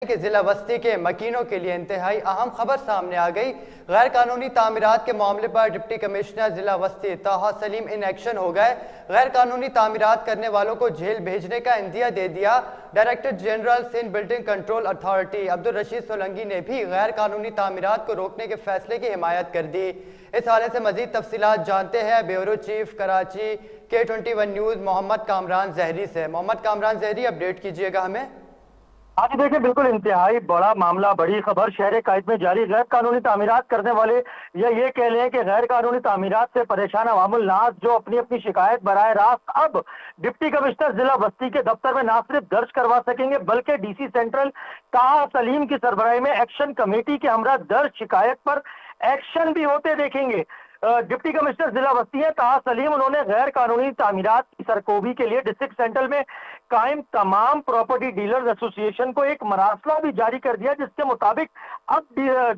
कि जिला बस्ती के मकीनों के लिए इंतहाई अहम खबर सामने आ गई। गैर कानूनी तामीरात के मामले पर डिप्टी कमिश्नर जिला बस्ती ताहा सलीम इन एक्शन हो गए। गैर कानूनी तामीरात करने वालों को जेल भेजने का इंदिया दे दिया। Director general Sindh building control authority Abdul Rashid Solanki ने भी गैर कानूनी तामीरात को रोकने के फैसले की हिमायत कर दी। इस हवाले से मजीद तफसीलात जानते हैं bureau chief Karachi K21 news Mohammad Kamran Zehri से। मोहम्मद कामरान जहरी, अपडेट कीजिएगा हमें। आज देखिए, बिल्कुल इंतहाई बड़ा मामला, बड़ी खबर। शहर कायद में जारी गैर कानूनी तामीरात करने वाले या ये कह लें कि गैर कानूनी तामीरात से परेशान अवामुल नास जो अपनी अपनी शिकायत बराह रास्त अब डिप्टी कमिश्नर जिला बस्ती के दफ्तर में ना सिर्फ दर्ज करवा सकेंगे बल्कि DC सेंट्रल ताहा सलीम की सरबराही में एक्शन कमेटी के हमरा दर्ज शिकायत पर एक्शन भी होते देखेंगे। डिप्टी कमिश्नर जिला बस्ती है ताहा सलीम, उन्होंने गैर कानूनी तामीरात की सरकोबी के लिए डिस्ट्रिक्ट सेंट्रल में कायम तमाम प्रॉपर्टी डीलर्स एसोसिएशन को एक मरासला भी जारी कर दिया, जिसके मुताबिक अब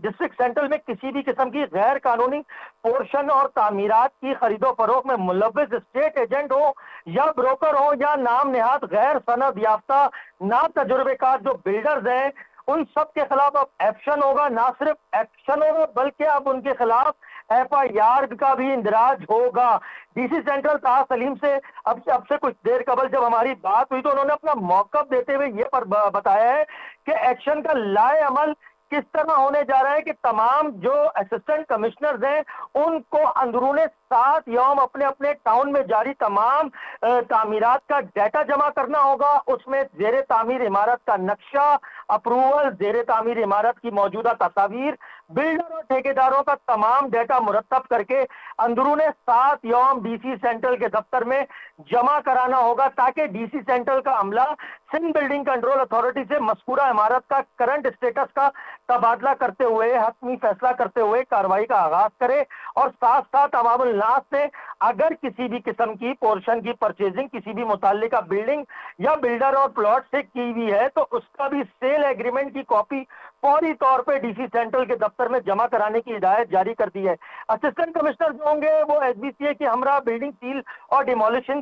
डिस्ट्रिक्ट सेंट्रल में किसी भी किस्म की गैर कानूनी पोर्शन और तामीरात की खरीदो फरोख्त में मुलव्विस स्टेट एजेंट हो या ब्रोकर हो या नाम नेहाद गैर सनद याफ्ता ना तजुर्बेकार जो बिल्डर्स हैं, उन सब के खिलाफ अब एक्शन होगा। ना सिर्फ एक्शन होगा बल्कि अब उनके खिलाफ FIR का भी इंदराज होगा। DC सेंट्रल ताहा सलीम से अब से कुछ देर कबल जब हमारी बात हुई तो उन्होंने अपना मौकफ देते हुए ये बताया है कि एक्शन का लाए अमल किस तरह होने जा रहा है कि तमाम जो असिस्टेंट कमिश्नर्स हैं उनको अंदरूने 7 यौम अपने अपने टाउन में जारी तमाम तामीरात का डाटा जमा करना होगा। उसमें जेरे तामीर इमारत का नक्शा, अप्रूवल, जेरे तामीर इमारत की मौजूदा तस्वीर, बिल्डर और ठेकेदारों का तमाम डाटा मुरतब करके अंदरूने 7 यौम DC सेंट्रल के दफ्तर में जमा कराना होगा ताकि DC सेंट्रल का अमला सिंध बिल्डिंग कंट्रोल अथॉरिटी से मज़कूरा इमारत का करंट स्टेटस का तबादला करते हुए हतमी फैसला करते हुए कार्रवाई का आगाज करे और साथ साथ अवामुल नास से अगर किसी भी किस्म की पोर्शन की परचेजिंग किसी भी मुताल्लिका बिल्डिंग या बिल्डर और प्लॉट से की हुई है तो उसका भी सेल एग्रीमेंट की कॉपी फौरी तौर पे DC सेंट्रल के दफ्तर में जमा कराने की हिदायत जारी कर दी है। असिस्टेंट कमिश्नर जो होंगे वो SBCA की हमरा बिल्डिंग सील और डिमोलिशन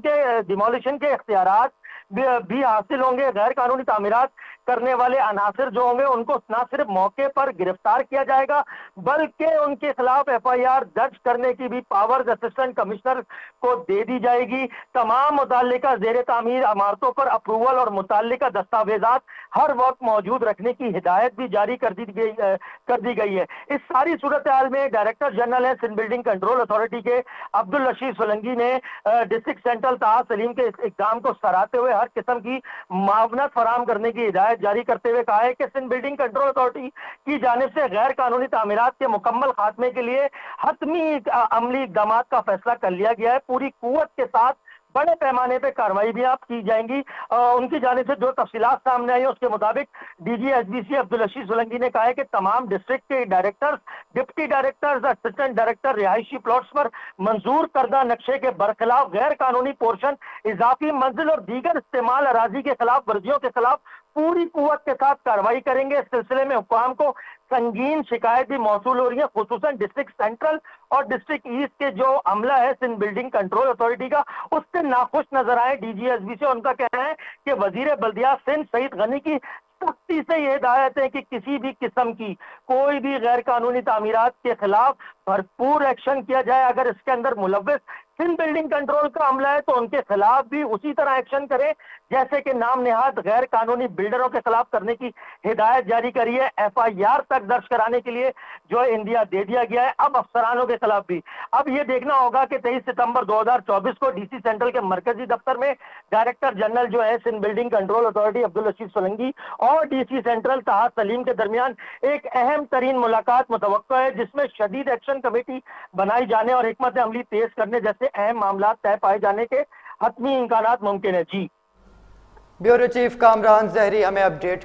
के इख्तियारात भी हासिल होंगे। गैर कानूनी तामीरात करने वाले अनासिर जो होंगे उनको ना सिर्फ मौके पर गिरफ्तार किया जाएगा बल्कि उनके खिलाफ FIR दर्ज करने की भी पावर्स असिस्टेंट कमिश्नर को दे दी जाएगी। तमाम मुताल्लिका जेरे तामीर इमारतों पर अप्रूवल और मुताल्लिका दस्तावेजात हर वक्त मौजूद रखने की हिदायत भी जारी कर दी गई है। इस सारी सूरत हाल में डायरेक्टर जनरल है सिंध बिल्डिंग कंट्रोल अथॉरिटी के अब्दुल रशीद सोलंकी ने डिस्ट्रिक्ट सेंट्रल ताहा सलीम के इस इक़दाम को सराहते हुए हर किस्म की मावनत फराम करने की हिदायत जारी करते हुए कहा है कि सिंध बिल्डिंग कंट्रोल अथॉरिटी की जानिब से गैर कानूनी तामीरात के मुकम्मल खात्मे के लिए हतमी अमली इक़दाम का फैसला कर लिया गया है। पूरी कुव्वत के साथ बड़े पैमाने पे कार्रवाई भी आप की जाएंगी। उनकी जानिब से जो तफसीलात सामने आई है उसके मुताबिक DG SBC अब्दुल रशीद सोलंकी ने कहा है कि तमाम डिस्ट्रिक्ट के directors, deputy directors, assistant director रिहायशी प्लॉट्स पर मंजूर करदा नक्शे के बरखिलाफ गैर कानूनी पोर्शन, इजाफी मंजिल और दीगर इस्तेमाल अराजी के खिलाफ वर्जियों के खिलाफ पूरी कुव्वत के साथ कार्रवाई करेंगे। इस सिलसिले में हुक्काम को संगीन शिकायत भी मौसूल हो रही है, खुसूसन डिस्ट्रिक्ट सेंट्रल और डिस्ट्रिक्ट ईस्ट के जो अमला है सिंध बिल्डिंग कंट्रोल अथॉरिटी का उससे नाखुश नजर आए DG SBC। उनका कहना है कि वजीर बल्दियात सिंध सईद गनी की सख्ती से ये हिदायत है कि किसी भी किस्म की कोई भी गैर कानूनी तामीरात के खिलाफ भरपूर एक्शन किया जाए। अगर इसके अंदर मुलव्विस सिंध बिल्डिंग कंट्रोल का अमला है तो उनके खिलाफ भी उसी तरह एक्शन करें जैसे कि नाम नेहाद गैर कानूनी बिल्डरों के खिलाफ करने की हिदायत जारी करी है। FIR तक दर्ज कराने के लिए जो इंदिया दे दिया गया है अब अफसरानों के खिलाफ भी। अब ये देखना होगा कि 23 सितंबर 2024 को DC सेंट्रल के मरकजी दफ्तर में डायरेक्टर जनरल जो है Sindh building control authority Abdul Rashid Solanki और DC सेंट्रल ताहा सलीम के दरमियान एक अहम तरीन मुलाकात मुतवक्को है जिसमें शदीद एक्शन कमेटी बनाई जाने और हिकमत अमली तेज करने जैसे अहम मामला तय पाए जाने के हतमी इम्कानात मुमकिन है। जी, ब्यूरो चीफ कामरान जहरी हमें अपडेट